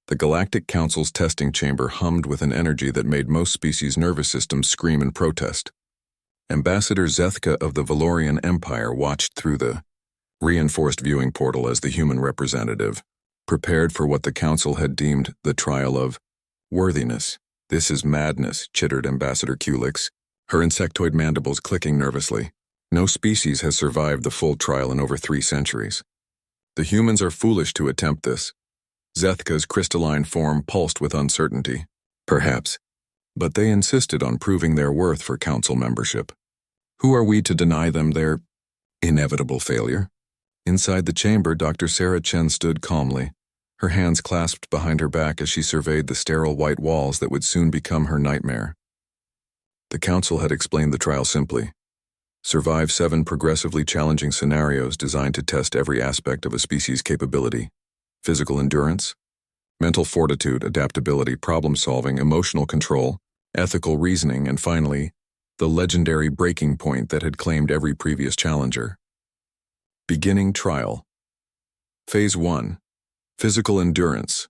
The Galactic Council's testing chamber hummed with an energy that made most species' nervous systems scream in protest. Ambassador Zethka of the Valorian Empire watched through the reinforced viewing portal as the human representative, prepared for what the Council had deemed the trial of worthiness. "This is madness," chittered Ambassador Kulix, her insectoid mandibles clicking nervously. "No species has survived the full trial in over 3 centuries. The humans are foolish to attempt this." Zethka's crystalline form pulsed with uncertainty. "Perhaps. But they insisted on proving their worth for Council membership. Who are we to deny them their inevitable failure?" Inside the chamber, Dr. Sarah Chen stood calmly, her hands clasped behind her back as she surveyed the sterile white walls that would soon become her nightmare. The Council had explained the trial simply. Survive 7 progressively challenging scenarios designed to test every aspect of a species' capability: physical endurance, mental fortitude, adaptability, problem-solving, emotional control, ethical reasoning, and finally, the legendary breaking point that had claimed every previous challenger. Beginning trial. Phase 1. Physical endurance,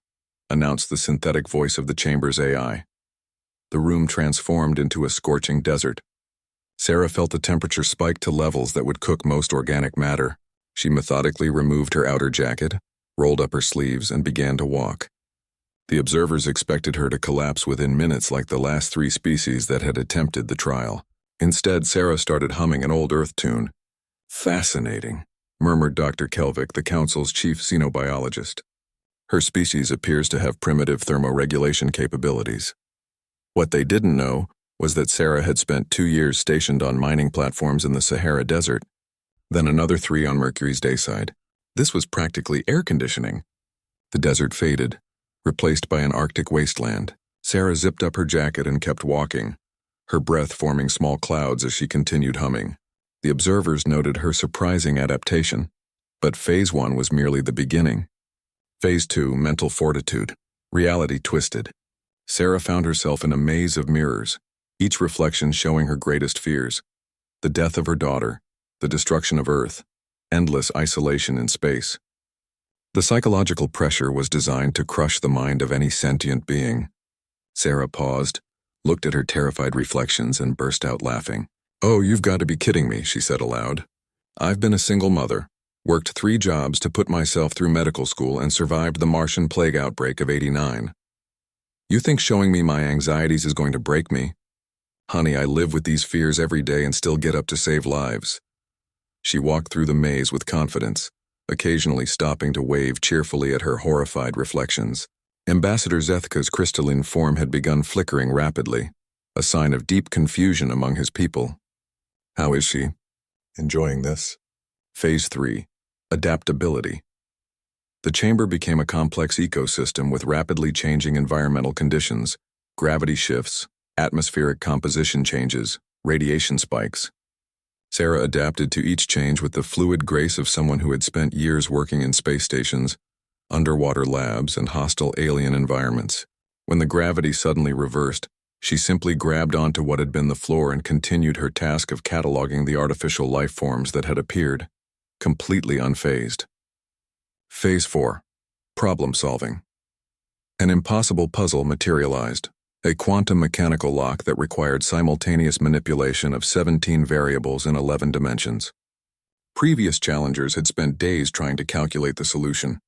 announced the synthetic voice of the chamber's AI. The room transformed into a scorching desert. Sarah felt the temperature spike to levels that would cook most organic matter. She methodically removed her outer jacket, rolled up her sleeves, and began to walk. The observers expected her to collapse within minutes like the last 3 species that had attempted the trial. Instead, Sarah started humming an old Earth tune. "Fascinating," murmured Dr. Kelvik, the Council's chief xenobiologist. "Her species appears to have primitive thermoregulation capabilities." What they didn't know was that Sarah had spent 2 years stationed on mining platforms in the Sahara Desert, then another 3 on Mercury's dayside. This was practically air conditioning. The desert faded, replaced by an Arctic wasteland. Sarah zipped up her jacket and kept walking, her breath forming small clouds as she continued humming. The observers noted her surprising adaptation. But Phase 1 was merely the beginning. Phase 2, mental fortitude. Reality twisted. Sarah found herself in a maze of mirrors, each reflection showing her greatest fears: the death of her daughter, the destruction of Earth, endless isolation in space. The psychological pressure was designed to crush the mind of any sentient being. Sarah paused, looked at her terrified reflections, and burst out laughing. "Oh, you've got to be kidding me," she said aloud. "I've been a single mother, worked 3 jobs to put myself through medical school, and survived the Martian plague outbreak of '89. You think showing me my anxieties is going to break me? Honey, I live with these fears every day and still get up to save lives." She walked through the maze with confidence, occasionally stopping to wave cheerfully at her horrified reflections. Ambassador Zethka's crystalline form had begun flickering rapidly, a sign of deep confusion among his people. "How is she? Enjoying this?" Phase 3. Adaptability. The chamber became a complex ecosystem with rapidly changing environmental conditions: gravity shifts, atmospheric composition changes, radiation spikes. Sarah adapted to each change with the fluid grace of someone who had spent years working in space stations, underwater labs, and hostile alien environments. When the gravity suddenly reversed, she simply grabbed onto what had been the floor and continued her task of cataloging the artificial life forms that had appeared, completely unfazed. Phase 4. Problem solving. An impossible puzzle materialized. A quantum mechanical lock that required simultaneous manipulation of 17 variables in 11 dimensions. Previous challengers had spent days trying to calculate the solution.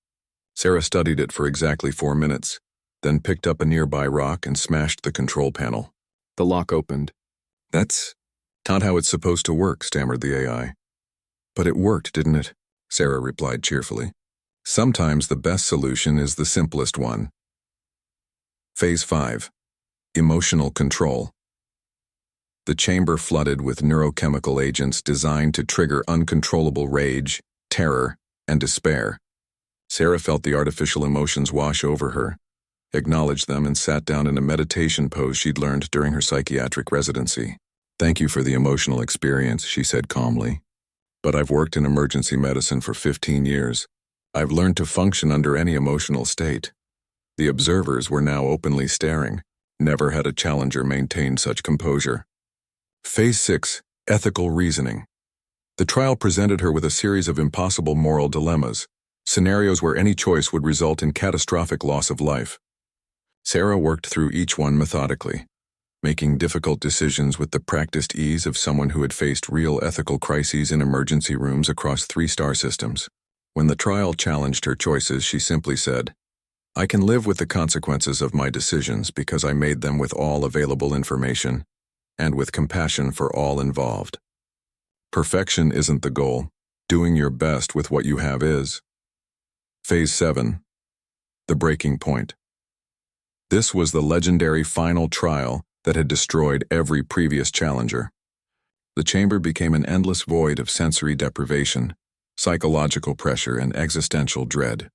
Sarah studied it for exactly 4 minutes, then picked up a nearby rock and smashed the control panel. The lock opened. "That's not how it's supposed to work," stammered the AI. "But it worked, didn't it?" Sarah replied cheerfully. "Sometimes the best solution is the simplest one." Phase 5. Emotional control. The chamber flooded with neurochemical agents designed to trigger uncontrollable rage, terror, and despair. Sarah felt the artificial emotions wash over her, acknowledged them, and sat down in a meditation pose she'd learned during her psychiatric residency. "Thank you for the emotional experience," she said calmly. "But I've worked in emergency medicine for 15 years. I've learned to function under any emotional state." The observers were now openly staring. Never had a challenger maintained such composure. Phase 6. Ethical reasoning. The trial presented her with a series of impossible moral dilemmas: scenarios where any choice would result in catastrophic loss of life. Sarah worked through each one methodically, making difficult decisions with the practiced ease of someone who had faced real ethical crises in emergency rooms across 3-star systems. When the trial challenged her choices, she simply said, "I can live with the consequences of my decisions because I made them with all available information and with compassion for all involved." Perfection isn't the goal. Doing your best with what you have is. Phase 7. The breaking point. This was the legendary final trial that had destroyed every previous challenger. The chamber became an endless void of sensory deprivation, psychological pressure, and existential dread.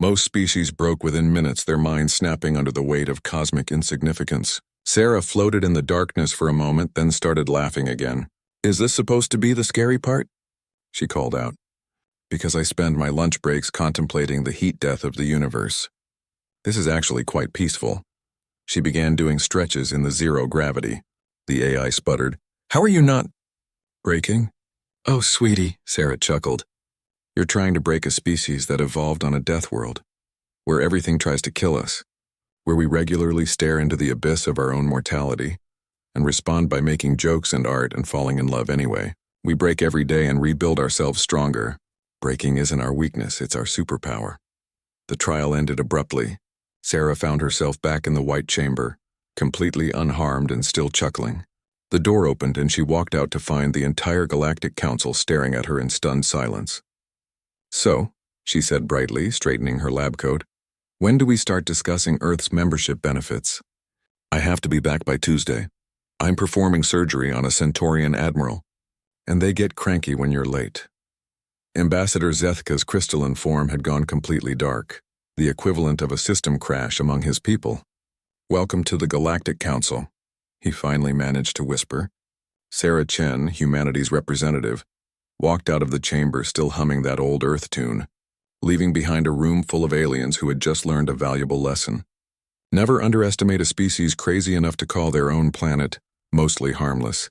Most species broke within minutes, their minds snapping under the weight of cosmic insignificance. Sarah floated in the darkness for a moment, then started laughing again. "Is this supposed to be the scary part?" she called out. "Because I spend my lunch breaks contemplating the heat death of the universe. This is actually quite peaceful." She began doing stretches in the zero gravity. The AI sputtered. "How are you not breaking?" "Oh, sweetie," Sarah chuckled. "You're trying to break a species that evolved on a death world, where everything tries to kill us, where we regularly stare into the abyss of our own mortality and respond by making jokes and art and falling in love anyway. We break every day and rebuild ourselves stronger. Breaking isn't our weakness, it's our superpower." The trial ended abruptly. Sarah found herself back in the white chamber, completely unharmed and still chuckling. The door opened and she walked out to find the entire Galactic Council staring at her in stunned silence. "So," she said brightly, straightening her lab coat, "when do we start discussing Earth's membership benefits?" "I have to be back by Tuesday. I'm performing surgery on a Centaurian admiral, and they get cranky when you're late." Ambassador Zethka's crystalline form had gone completely dark, the equivalent of a system crash among his people. "Welcome to the Galactic Council," he finally managed to whisper. Sarah Chen, humanity's representative, walked out of the chamber still humming that old Earth tune, leaving behind a room full of aliens who had just learned a valuable lesson. Never underestimate a species crazy enough to call their own planet mostly harmless,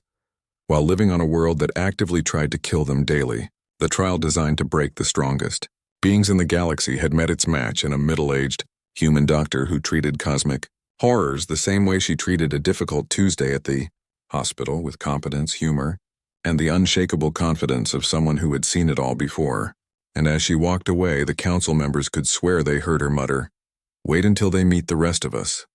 while living on a world that actively tried to kill them daily. The trial designed to break the strongest. Beings in the galaxy had met its match in a middle-aged human doctor who treated cosmic horrors the same way she treated a difficult Tuesday at the hospital, with competence, humor, and the unshakable confidence of someone who had seen it all before. And as she walked away, the council members could swear they heard her mutter, "Wait until they meet the rest of us."